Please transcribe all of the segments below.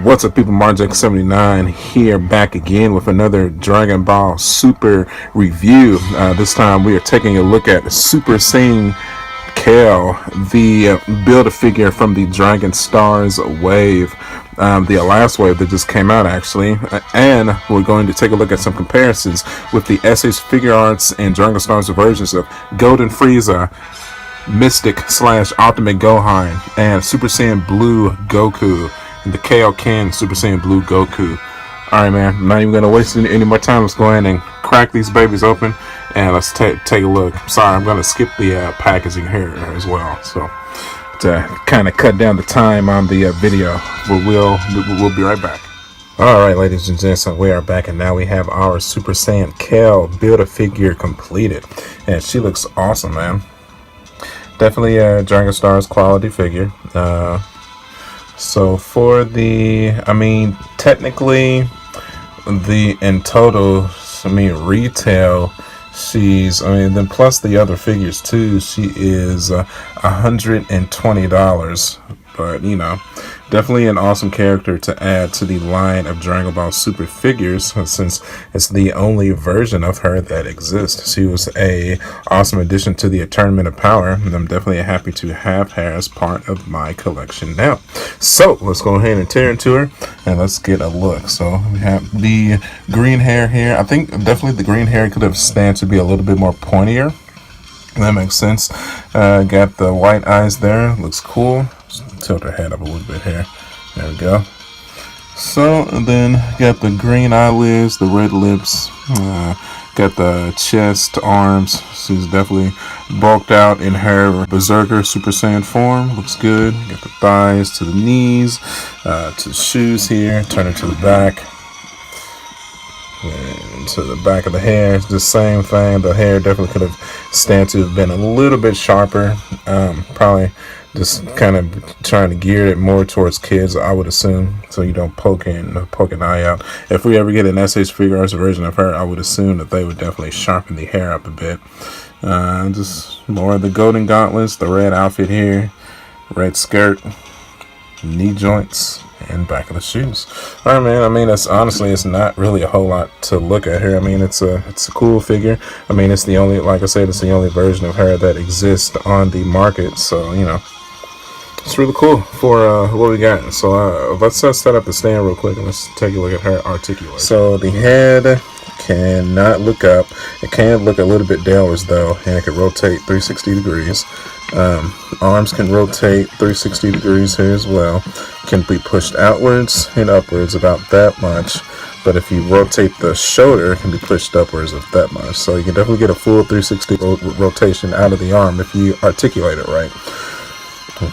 What's up, people? Marjack79 here, back again with another Dragon Ball Super review. This time we are taking a look at Super Saiyan Kale, the Build-A-Figure from the Dragon Stars wave, the last wave that just came out actually, and we're going to take a look at some comparisons with the SH Figuarts and Dragon Stars versions of Golden Frieza, Mystic / Ultimate Gohan, and Super Saiyan Blue Goku, and the Kale Ken Super Saiyan Blue Goku. Alright, man, I'm not even going to waste any more time. Let's go ahead and crack these babies open and let's take a look. Sorry, I'm going to skip the packaging here as well, so to kind of cut down the time on the video. We'll be right back. Alright, ladies and gents, we are back, and now we have our Super Saiyan Kale Build-A-Figure completed, and she looks awesome, man. Definitely a Dragon Stars quality figure. So for the, technically, in total, retail, then plus the other figures too, she is $120. But, definitely an awesome character to add to the line of Dragon Ball Super figures, since it's the only version of her that exists. She was a awesome addition to the Tournament of Power, and I'm definitely happy to have her as part of my collection now. So let's go ahead and tear into her and let's get a look. So we have the green hair here. I think definitely the green hair could have stand to be a little bit more pointier. That makes sense. Got the white eyes there. Looks cool. Just tilt her head up a little bit here. There we go. So, and then got the green eyelids, the red lips. Got the chest, arms. She's definitely bulked out in her Berserker Super Saiyan form. Looks good. Got the thighs to the knees, to the shoes here. Turn it to the back. And to the back of the hair, it's the same thing. The hair definitely could have stand to have been a little bit sharper. Probably just kind of trying to gear it more towards kids, I would assume, so you don't poke an eye out. If we ever get an SH Figuarts version of her, I would assume that they would definitely sharpen the hair up a bit. Just more of the golden gauntlets, the red outfit here, red skirt, knee joints, and back of the shoes. Alright, man, it's honestly, it's not really a whole lot to look at here. It's a cool figure. It's the only, like I said, it's the only version of her that exists on the market, so it's really cool for what we got. So let's set up the stand real quick and let's take a look at her articulation. So the head cannot look up. It can look a little bit downwards though, and it can rotate 360 degrees. Arms can rotate 360 degrees here as well. Can be pushed outwards and upwards about that much, but if you rotate the shoulder, it can be pushed upwards of that much. So you can definitely get a full 360 rotation out of the arm if you articulate it right.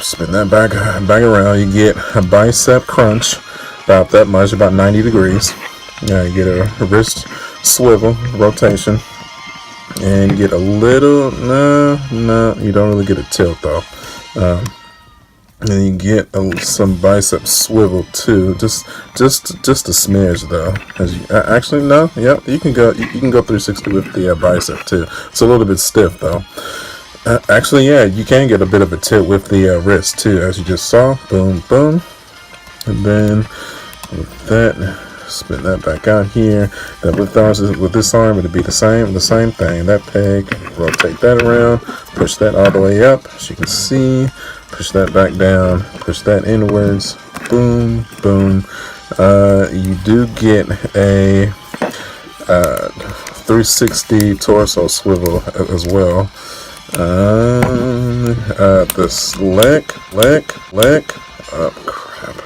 Spin that back around. You get a bicep crunch about that much, about 90 degrees. You get a wrist swivel rotation, and you get a little, no, you don't really get a tilt though. And you get some bicep swivel too, just a smidge though. Actually, no, yeah, you can go 360 with the bicep too. It's a little bit stiff though. Actually, yeah, you can get a bit of a tilt with the wrist too, as you just saw. Boom, boom, and then with that, spin that back out here. Then with this arm, it'll be the same thing. That peg, rotate that around, push that all the way up, as you can see. Push that back down, push that inwards. Boom, boom. You do get a 360 torso swivel as well. This leg. Oh crap.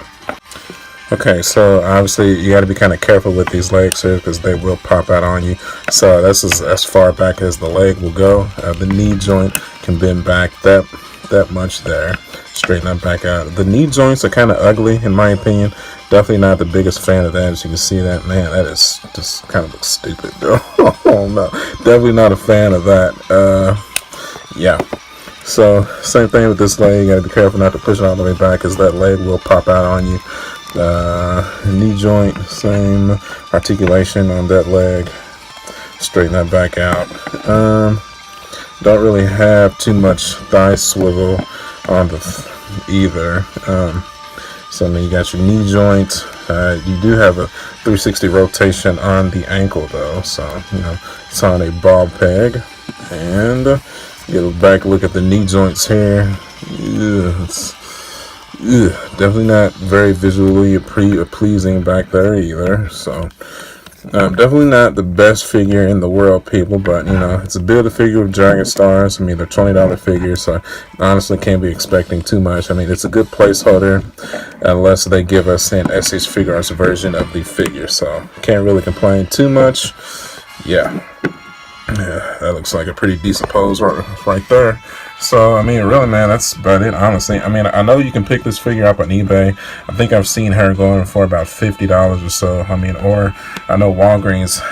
Okay, so obviously you got to be kind of careful with these legs here because they will pop out on you. So that's as far back as the leg will go. The knee joint can bend back that that much there. Straighten that back out. The knee joints are kind of ugly in my opinion. Definitely not the biggest fan of that. As you can see that, man, that is just kind of looks stupid. Oh no, definitely not a fan of that. Yeah. So same thing with this leg. You gotta be careful not to push it all the way back, because that leg will pop out on you. Knee joint, same articulation on that leg. Straighten that back out. Don't really have too much thigh swivel on the either. So then you got your knee joint. You do have a 360 rotation on the ankle though, so you know it's on a ball peg. And get a back look at the knee joints here. It's definitely not very visually pleasing back there either. So definitely not the best figure in the world, people, but you know, it's a build-a figure with Dragon Stars. I mean, they're $20 figures, so I honestly can't be expecting too much. I mean, it's a good placeholder unless they give us an SH Figuarts version of the figure, so can't really complain too much. Yeah, that looks like a pretty decent pose right there. So, I mean, really, man, that's about it, honestly. I mean, I know you can pick this figure up on eBay. I think I've seen her going for about $50 or so. I mean, or I know Walgreens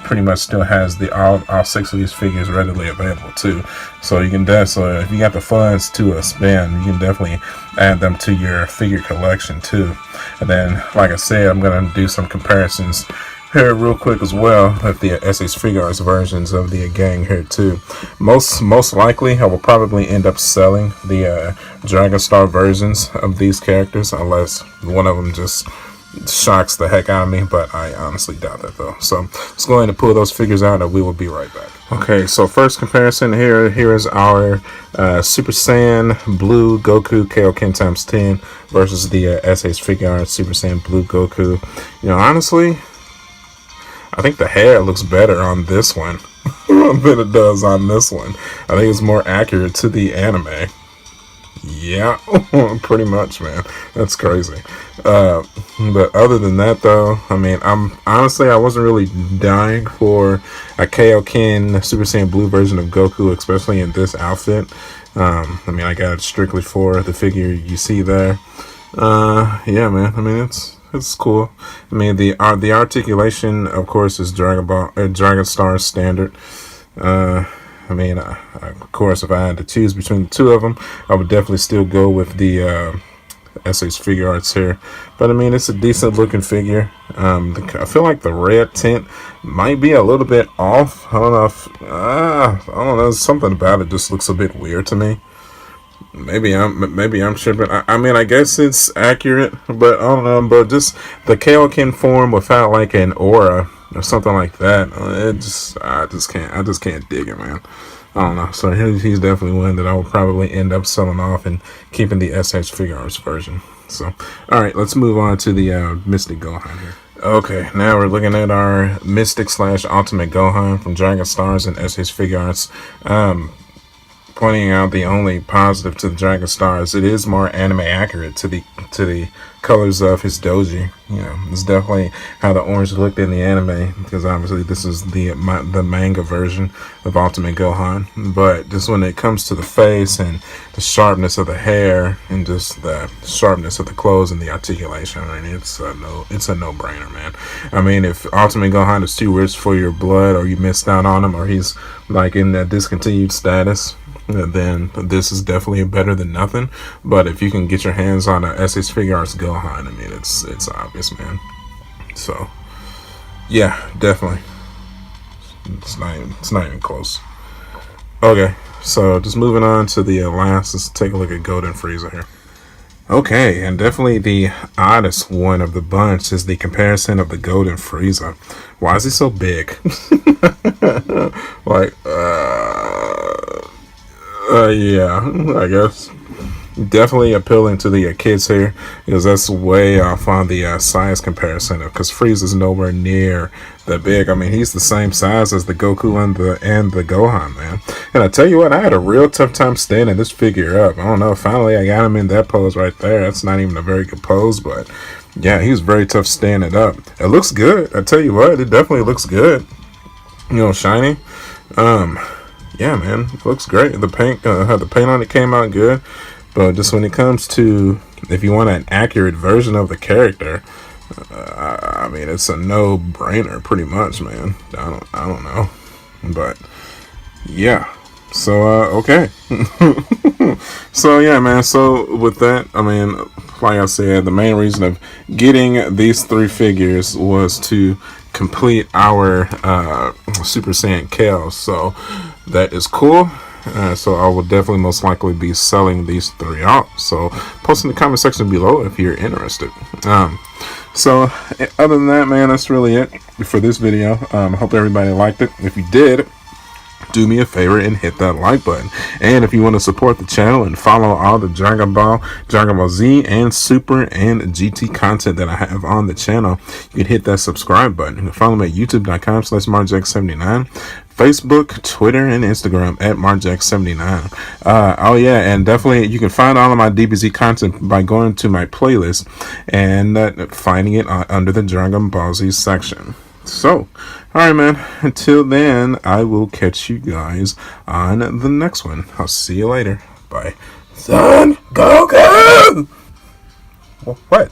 pretty much still has all 6 of these figures readily available, too. So, you can so if you got the funds to spend, you can definitely add them to your figure collection, too. And then, like I said, I'm going to do some comparisons here real quick as well with the SH Figuarts versions of the gang here too. Most likely I will probably end up selling the Dragon Star versions of these characters unless one of them just shocks the heck out of me, but I honestly doubt that though. So let's go ahead and pull those figures out and we will be right back. Okay, so first comparison here is our Super Saiyan Blue Goku Kale times 10 versus the SH Figuarts Super Saiyan Blue Goku. You know, honestly, I think the hair looks better on this one than it does on this one. I think it's more accurate to the anime. Yeah, pretty much, man. That's crazy. But other than that, though, I mean, I wasn't really dying for a Kale Super Saiyan Blue version of Goku, especially in this outfit. I mean, I got it strictly for the figure you see there. Yeah, man. I mean, it's cool. I mean, the articulation, of course, is Dragon Star standard. I mean, of course, if I had to choose between the two of them, I would definitely still go with the SH Figuarts here. But I mean, it's a decent looking figure. I feel like the red tint might be a little bit off. I don't know if I don't know. Something about it just looks a bit weird to me. Maybe I'm tripping. I mean, I guess it's accurate, but I don't know. But just the Kale form without like an aura or something like that, I just can't dig it, man. I don't know. So he's definitely one that I will probably end up selling off and keeping the SH Figuarts version. So, all right, let's move on to the Mystic Gohan here. Okay, now we're looking at our Mystic / Ultimate Gohan from Dragon Stars and SH Figuarts. Pointing out the only positive to the Dragon Stars, it is more anime accurate to the colors of his doji. You know, it's definitely how the orange looked in the anime, because obviously this is the manga version of Ultimate Gohan. But just when it comes to the face and the sharpness of the hair and just the sharpness of the clothes and the articulation, I mean, it's a no-brainer, man. I mean, if Ultimate Gohan is too rich for your blood, or you missed out on him, or he's like in that discontinued status, then this is definitely better than nothing. But if you can get your hands on a SH Figuarts Gohan, I mean, it's obvious, man. So yeah, definitely, it's not even close. Okay, so just moving on to the last, let's take a look at Golden Frieza here. Okay, and definitely the oddest one of the bunch is the comparison of the Golden Frieza. Why is he so big? Like, yeah, I guess. Definitely appealing to the kids here, because that's way off on the size comparison, because Frieza's nowhere near that big. I mean, he's the same size as the Goku and the Gohan, man. And I tell you what, I had a real tough time standing this figure up. I don't know, finally I got him in that pose right there. That's not even a very good pose, but yeah, he was very tough standing up. It looks good. I tell you what, it definitely looks good. You know, shiny. yeah, man, it looks great. The paint, the paint on it came out good, but just when it comes to if you want an accurate version of the character, I mean, it's a no-brainer, pretty much, man. I don't know, but yeah. So okay. So yeah, man. So with that, I mean, like I said, the main reason of getting these 3 figures was to complete our Super Saiyan Kale. So that is cool. So I will definitely most likely be selling these 3 out. So post in the comment section below if you're interested. So other than that, man, that's really it for this video. I hope everybody liked it. If you did, do me a favor and hit that like button. And if you want to support the channel and follow all the Dragon Ball Z, and Super and GT content that I have on the channel, you can hit that subscribe button. You can follow me at youtube.com/marjack79, Facebook, Twitter, and Instagram at marjack79. Oh yeah, and definitely you can find all of my DBZ content by going to my playlist and finding it under the Dragon Ball Z section. So, alright, man, until then, I will catch you guys on the next one. I'll see you later. Bye. Son Goku! What?